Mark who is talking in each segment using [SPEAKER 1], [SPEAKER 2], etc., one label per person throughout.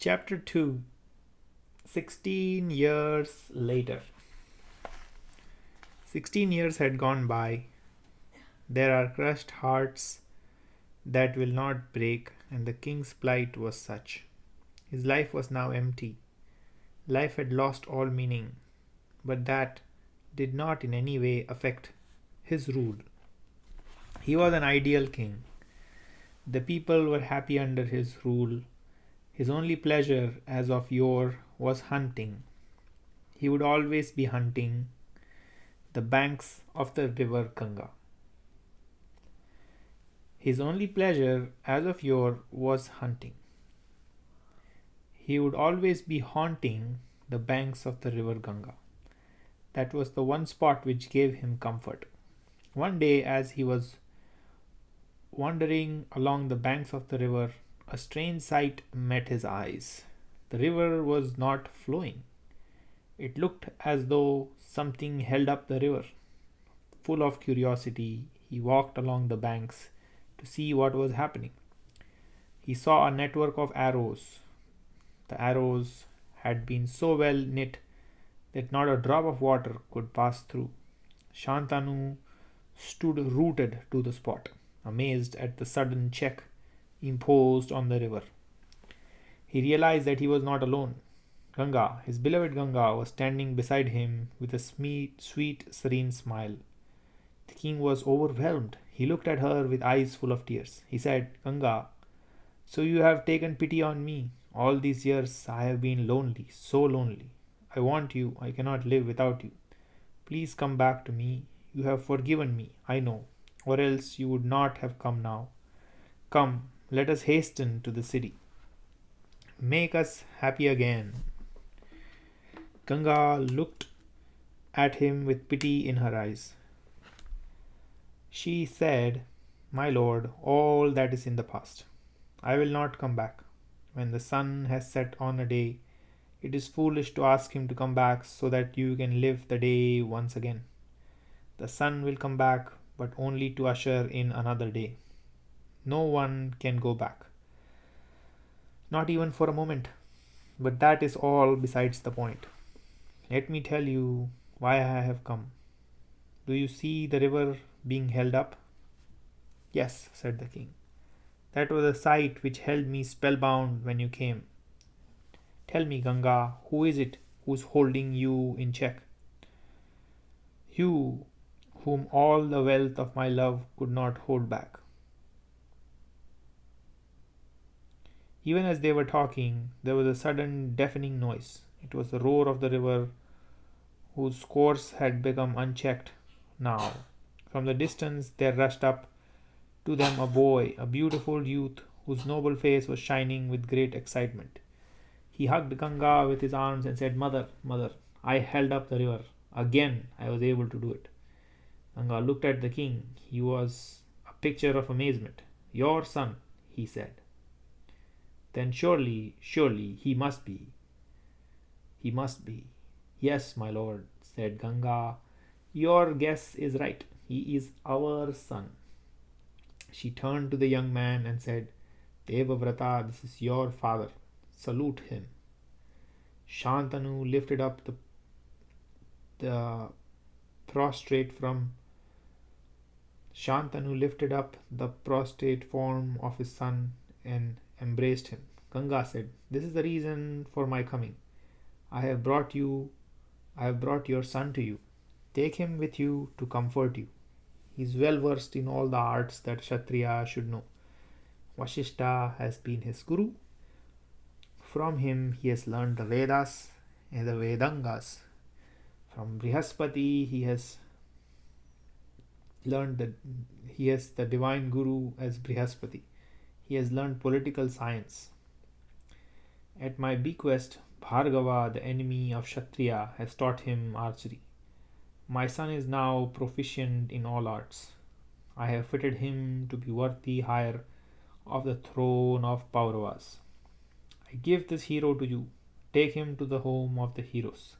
[SPEAKER 1] Chapter 2. 16 years later. 16 years had gone by. There are crushed hearts that will not break, and the king's plight was such. His life was now empty. Life had lost all meaning, but that did not in any way affect his rule. He was an ideal king. The people were happy under his rule. His only pleasure, as of yore, was hunting. He would always be hunting the banks of the river Ganga. His only pleasure, as of yore, was hunting. He would always be haunting the banks of the river Ganga. That was the one spot which gave him comfort. One day, as he was wandering along the banks of the river, a strange sight met his eyes. The river was not flowing. It looked as though something held up the river. Full of curiosity, he walked along the banks to see what was happening. He saw a network of arrows. The arrows had been so well knit that not a drop of water could pass through. Shantanu stood rooted to the spot, amazed at the sudden check imposed on the river. He realized that he was not alone. Ganga, his beloved Ganga, was standing beside him with a sweet, serene smile. The king was overwhelmed. He looked at her with eyes full of tears. He said, "Ganga, so you have taken pity on me. All these years I have been lonely, so lonely. I want you. I cannot live without you. Please come back to me. You have forgiven me, I know, or else you would not have come now. Come, let us hasten to the city. Make us happy again." Ganga looked at him with pity in her eyes. She said, "My lord, all that is in the past. I will not come back. When the sun has set on a day, it is foolish to ask him to come back so that you can live the day once again. The sun will come back, but only to usher in another day. No one can go back. Not even for a moment. But that is all besides the point. Let me tell you why I have come. Do you see the river being held up?" "Yes," said the king. "That was a sight which held me spellbound when you came. Tell me, Ganga, who is it who's holding you in check? You, whom all the wealth of my love could not hold back." Even as they were talking, there was a sudden deafening noise. It was the roar of the river, whose course had become unchecked now. From the distance there rushed up to them a boy, a beautiful youth, whose noble face was shining with great excitement. He hugged Ganga with his arms and said, "Mother, mother, I held up the river. Again I was able to do it." Ganga looked at the king. He was a picture of amazement. "Your son," he said. "Then surely he must be. He must be." "Yes, my lord," said Ganga. "Your guess is right. He is our son." She turned to the young man and said, "Devavrata, this is your father. Salute him." Shantanu lifted up the prostrate from Shantanu lifted up the prostrate form of his son and embraced him. Ganga said, "This is the reason for my coming. I have brought your son to you. Take him with you to comfort you. He is well versed in all the arts that Kshatriya should know. Vasishta has been his guru. From him he has learned the Vedas and the Vedangas. From Brihaspati he has the divine guru as Brihaspati. He has learned political science. At my bequest, Bhargava, the enemy of Kshatriya, has taught him archery. My son is now proficient in all arts. I have fitted him to be worthy heir of the throne of Pauravas. I give this hero to you. Take him to the home of the heroes."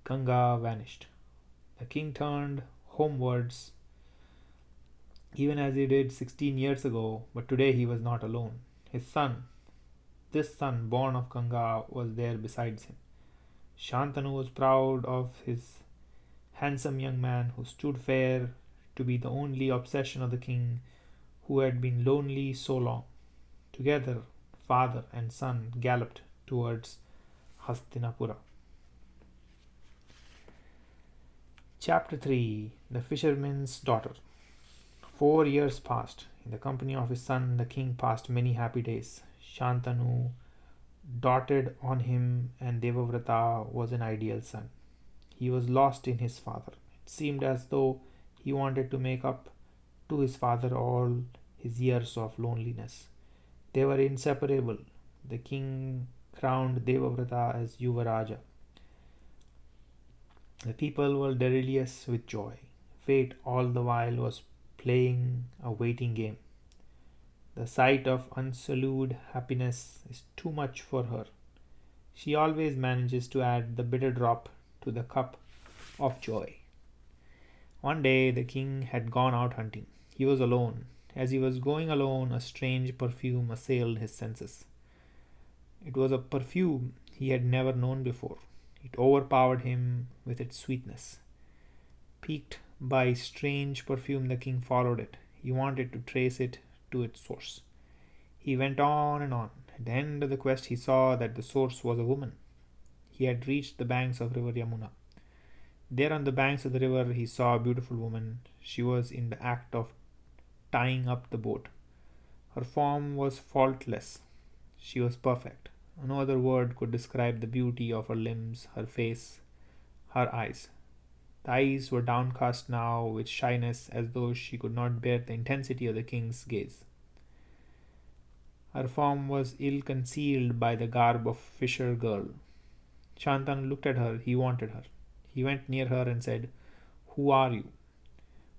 [SPEAKER 1] Ganga vanished. The king turned homewards, even as he did 16 years ago, but today he was not alone. His son, this son, born of Ganga, was there besides him. Shantanu was proud of his handsome young man who stood fair to be the only obsession of the king who had been lonely so long. Together, father and son galloped towards Hastinapura. Chapter 3. The Fisherman's Daughter. 4 years passed. In the company of his son, the king passed many happy days. Shantanu doted on him, and Devavrata was an ideal son. He was lost in his father. It seemed as though he wanted to make up to his father all his years of loneliness. They were inseparable. The king crowned Devavrata as Yuvaraja. The people were delirious with joy. Fate all the while was playing a waiting game. The sight of unsullied happiness is too much for her. She always manages to add the bitter drop to the cup of joy. One day the king had gone out hunting. He was alone. As he was going alone, a strange perfume assailed his senses. It was a perfume he had never known before. It overpowered him with its sweetness. Piqued by strange perfume, the king followed it. He wanted to trace it to its source. He went on and on. At the end of the quest, he saw that the source was a woman. He had reached the banks of river Yamuna. There on the banks of the river, he saw a beautiful woman. She was in the act of tying up the boat. Her form was faultless. She was perfect. No other word could describe the beauty of her limbs, her face, her eyes. The eyes were downcast now with shyness, as though she could not bear the intensity of the king's gaze. Her form was ill concealed by the garb of fisher girl. Shantanu looked at her. He wanted her. He went near her and said, "Who are you?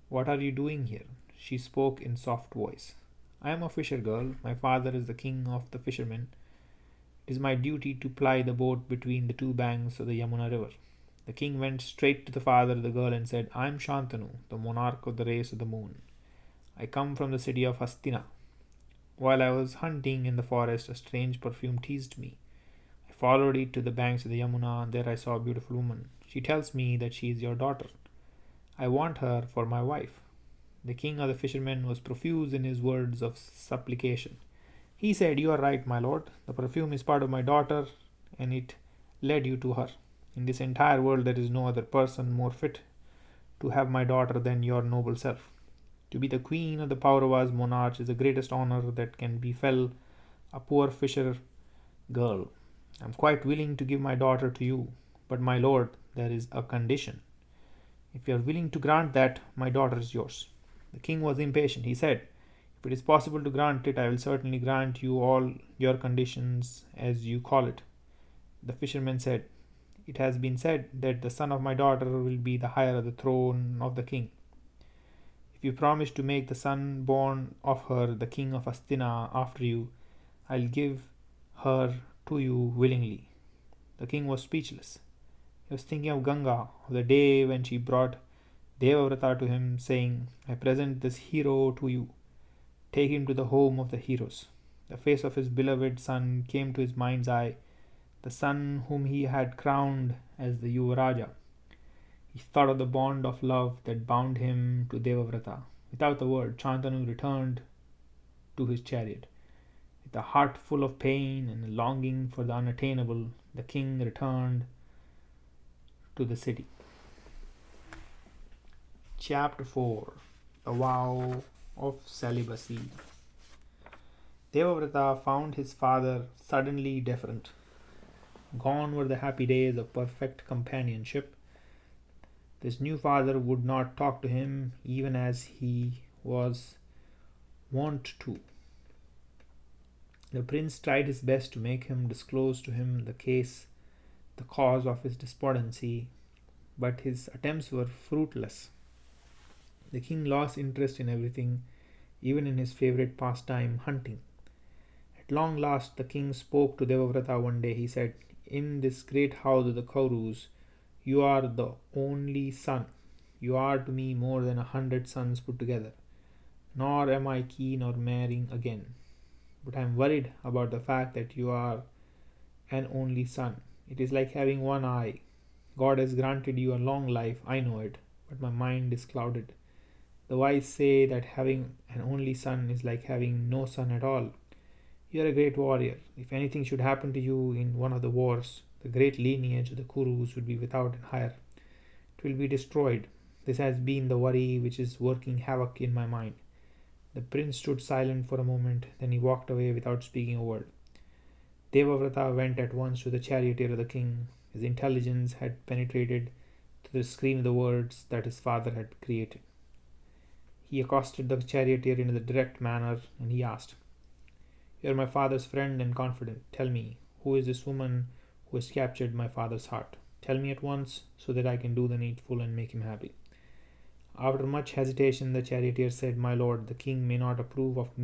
[SPEAKER 1] What are you doing here?" She spoke in soft voice. "I am a fisher girl. My father is the king of the fishermen. It is my duty to ply the boat between the two banks of the Yamuna river." The king went straight to the father of the girl and said, "I am Shantanu, the monarch of the race of the moon. I come from the city of Hastina. While I was hunting in the forest, a strange perfume teased me. I followed it to the banks of the Yamuna. There I saw a beautiful woman. She tells me that she is your daughter. I want her for my wife." The king of the fishermen was profuse in his words of supplication. He said, "You are right, my lord. The perfume is part of my daughter, and it led you to her. In this entire world there is no other person more fit to have my daughter than your noble self. To be the queen of the Pauravas monarch is the greatest honor that can befell a poor fisher girl. I am quite willing to give my daughter to you, but my lord, there is a condition. If you are willing to grant that, my daughter is yours." The king was impatient. He said, "If it is possible to grant it, I will certainly grant you all your conditions as you call it." The fisherman said, "It has been said that the son of my daughter will be the heir of the throne of the king. If you promise to make the son born of her the king of Hastina after you, I'll give her to you willingly." The king was speechless. He was thinking of Ganga, of the day when she brought Devavrata to him, saying, "I present this hero to you. Take him to the home of the heroes." The face of his beloved son came to his mind's eye, the son whom he had crowned as the Yuvaraja. He thought of the bond of love that bound him to Devavrata. Without a word, Shantanu returned to his chariot. With a heart full of pain and a longing for the unattainable, the king returned to the city. Chapter 4. The Vow of Celibacy. Devavrata found his father suddenly different. Gone were the happy days of perfect companionship. This new father would not talk to him even as he was wont to. The prince tried his best to make him disclose to him the cause of his despondency, but his attempts were fruitless. The king lost interest in everything, even in his favorite pastime, hunting. At long last, the king spoke to Devavrata one day. He said, "In this great house of the Kaurus, you are the only son. You are to me more than 100 sons put together. Nor am I keen on marrying again. but I am worried about the fact that you are an only son. It is like having one eye. God has granted you a long life, I know it, but my mind is clouded. The wise say that having an only son is like having no son at all. You are a great warrior. If anything should happen to you in one of the wars, the great lineage of the Kurus would be without an heir. It will be destroyed. This has been the worry which is working havoc in my mind. The prince stood silent for a moment, then he walked away without speaking a word. Devavrata went at once to the charioteer of the king. His intelligence had penetrated to the screen of the words that his father had created. He accosted the charioteer in a direct manner, and he asked, "You are my father's friend and confidant. Tell me, who is this woman who has captured my father's heart? Tell me at once, so that I can do the needful and make him happy." After much hesitation, the charioteer said, "My lord, the king may not approve of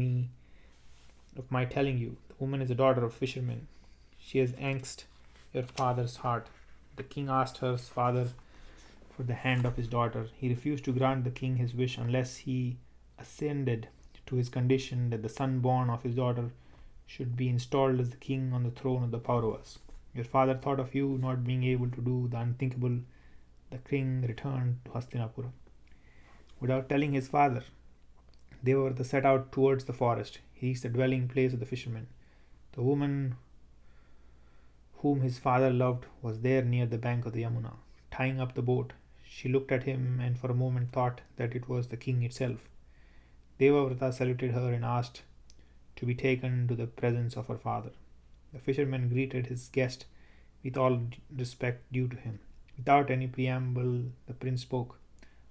[SPEAKER 1] my telling you. The woman is a daughter of fishermen. She has angst your father's heart." The king asked her father for the hand of his daughter. He refused to grant the king his wish unless he ascended to his condition that the son born of his daughter should be installed as the king on the throne of the Pauravas. Your father thought of you not being able to do the unthinkable. The king returned to Hastinapura. Without telling his father, Devavrata set out towards the forest. He reached the dwelling place of the fisherman. The woman whom his father loved was there near the bank of the Yamuna, tying up the boat. She looked at him and for a moment thought that it was the king itself. Devavrata saluted her and asked to be taken to the presence of her father. The fisherman greeted his guest with all respect due to him. Without any preamble, the prince spoke.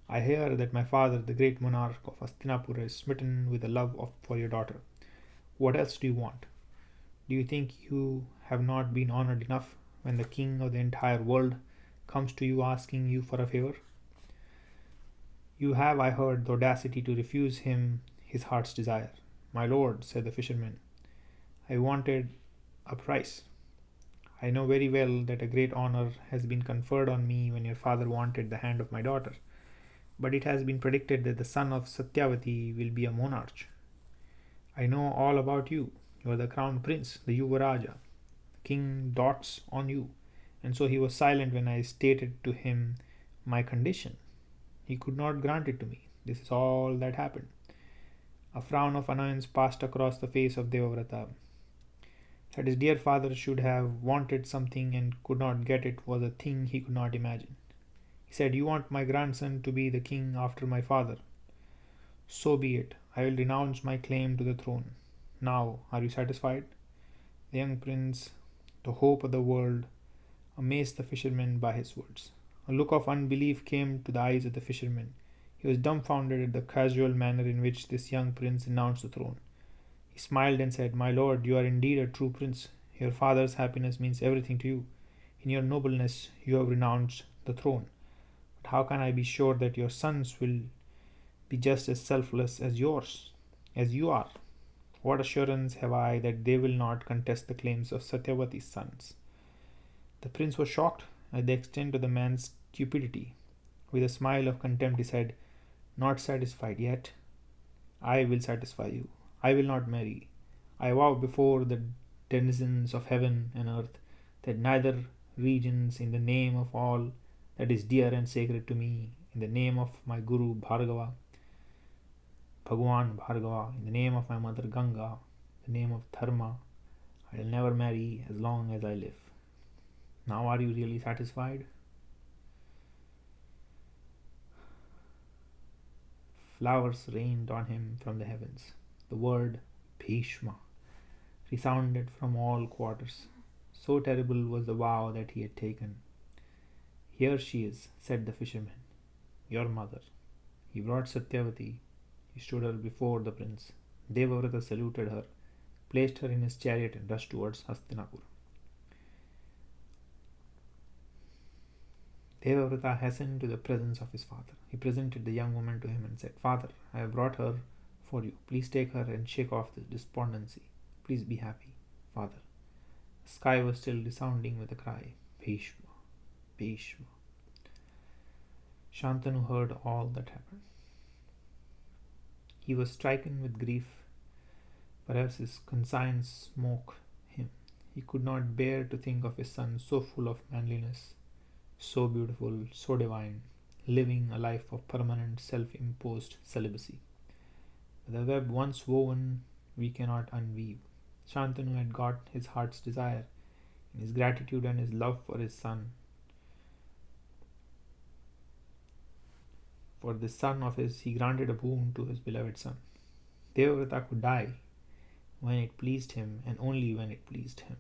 [SPEAKER 1] "I hear that my father, the great monarch of Hastinapura, is smitten with a for your daughter. What else do you want? Do you think you have not been honored enough when the king of the entire world comes to you asking you for a favor? You have, I heard, the audacity to refuse him his heart's desire." "My lord," said the fisherman, "I wanted a price. I know very well that a great honor has been conferred on me when your father wanted the hand of my daughter, but it has been predicted that the son of Satyavati will be a monarch. I know all about you. You are the crown prince, the Yuvaraja. The king dotes on you, and so he was silent when I stated to him my condition. He could not grant it to me. This is all that happened." A frown of annoyance passed across the face of Devavrata. That his dear father should have wanted something and could not get it was a thing he could not imagine. He said, "You want my grandson to be the king after my father. So be it. I will renounce my claim to the throne. Now, are you satisfied?" The young prince, the hope of the world, amazed the fisherman by his words. A look of unbelief came to the eyes of the fisherman. He was dumbfounded at the casual manner in which this young prince renounced the throne. He smiled and said, "My lord, you are indeed a true prince. Your father's happiness means everything to you. In your nobleness, you have renounced the throne. But how can I be sure that your sons will be just as selfless as you are? What assurance have I that they will not contest the claims of Satyavati's sons?" The prince was shocked at the extent of the man's stupidity. With a smile of contempt, he said, "Not satisfied yet? I will satisfy you. I will not marry. I vow before the denizens of heaven and earth that neither regions, in the name of all that is dear and sacred to me, in the name of my Guru Bhargava, Bhagwan Bhargava, in the name of my mother Ganga, in the name of Dharma, I will never marry as long as I live. Now are you really satisfied?" Flowers rained on him from the heavens. The word Bhishma resounded from all quarters. So terrible was the vow that he had taken. "Here she is," said the fisherman, "your mother." He brought Satyavati. He stood her before the prince. Devavrata saluted her, placed her in his chariot, and rushed towards Hastinapura. Devavrata hastened to the presence of his father. He presented the young woman to him and said, "Father, I have brought her for you. Please take her and shake off this despondency. Please be happy, father." The sky was still resounding with the cry, "Bhishma, Bhishma." Shantanu heard all that happened. He was stricken with grief, Perhaps his conscience smote him. He could not bear to think of his son so full of manliness, so beautiful, so divine, living a life of permanent self imposed celibacy. The web once woven, we cannot unweave. Shantanu had got his heart's desire. In his gratitude and his love for his son, for this son of his, he granted a boon to his beloved son. Devavrata could die when it pleased him and only when it pleased him.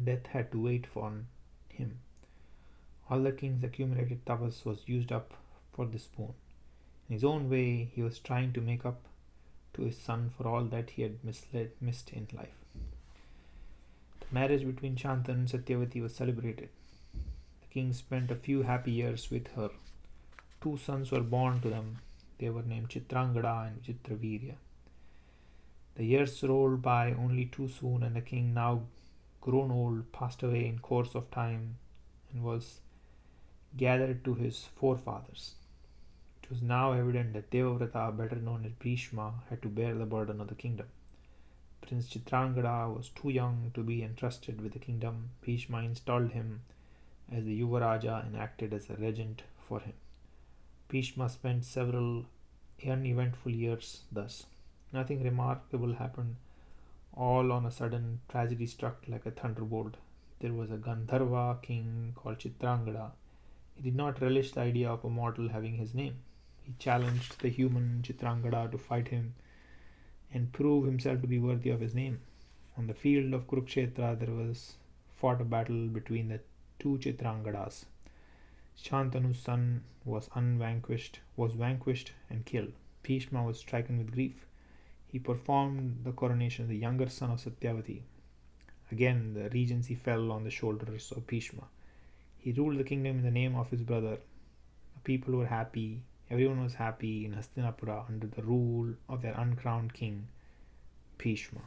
[SPEAKER 1] Death had to wait for him. All the king's accumulated tapas was used up for this boon. In his own way, he was trying to make up to his son for all that he had missed in life. The marriage between Shantanu and Satyavati was celebrated. The king spent a few happy years with her. 2 sons were born to them. They were named Chitrangada and Vichitravirya. The years rolled by only too soon, and the king, now grown old, passed away in course of time and was gathered to his forefathers. It was now evident that Devavrata, better known as Bhishma, had to bear the burden of the kingdom. Prince Chitrangada was too young to be entrusted with the kingdom. Bhishma installed him as the Yuvaraja and acted as a regent for him. Bhishma spent several uneventful years thus. Nothing remarkable happened. All on a sudden, tragedy struck like a thunderbolt. There was a Gandharva king called Chitrangada. He did not relish the idea of a mortal having his name. He challenged the human Chitrangada to fight him and prove himself to be worthy of his name. On the field of Kurukshetra, there was fought a battle between the 2 Chitrangadas. Shantanu's son was vanquished and killed. Bhishma was stricken with grief. He performed the coronation of the younger son of Satyavati. Again, the regency fell on the shoulders of Bhishma. He ruled the kingdom in the name of his brother. The people were happy. Everyone was happy in Hastinapura under the rule of their uncrowned king, Bhishma.